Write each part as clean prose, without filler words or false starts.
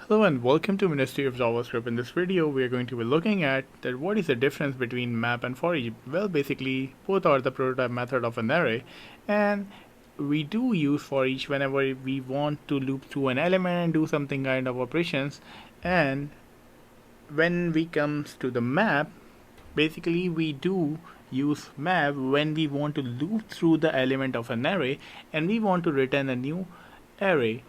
Hello and welcome to Ministry of JavaScript. In this video, we are going to be looking at that what is the difference between map and foreach. Well, basically, both are the prototype method of an array, and we do use foreach whenever we want to loop through an element and do something kind of operations. And when we comes to the map, basically we do use map when we want to loop through the element of an array and we want to return a new array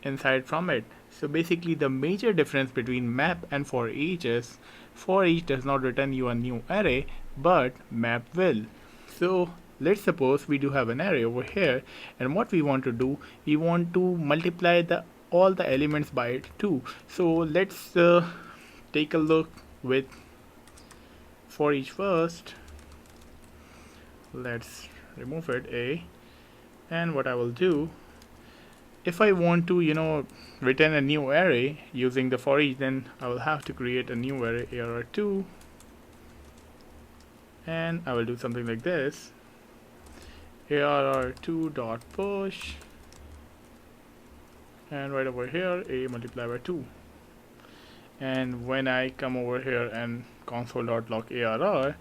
inside from it. So basically the major difference between map and foreach is foreach does not return you a new array, but map will. So let's suppose we do have an array over here, and what we want to do, we want to multiply all the elements by 2. So let's take a look with foreach first. Let's remove it, and what I will do, if I want to return a new array using the foreach, then I will have to create a new array arr2, and I will do something like this: arr2.push, and right over here a multiply by 2. And when I come over here and console.log arr,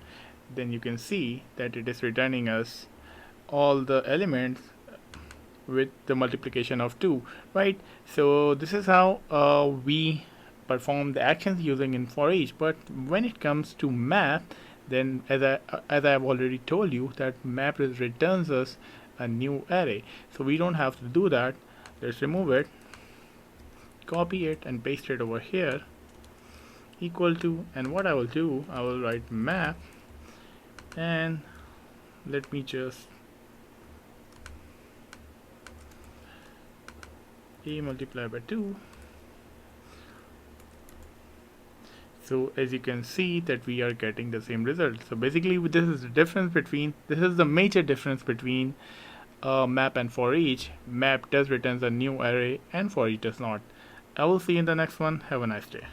then you can see that it is returning us all the elements with the multiplication of 2, right? So this is how we perform the actions using in foreach. But when it comes to map, then as I have already told you, that map returns us a new array, so we don't have to do that. Let's remove it, copy it and paste it over here, equal to, and what I will do, I will write map, and let me just a multiply by 2. So as you can see that we are getting the same result. So basically this is the major difference between map and foreach. Map does returns a new array and foreach does not. I will see you in the next one. Have a nice day.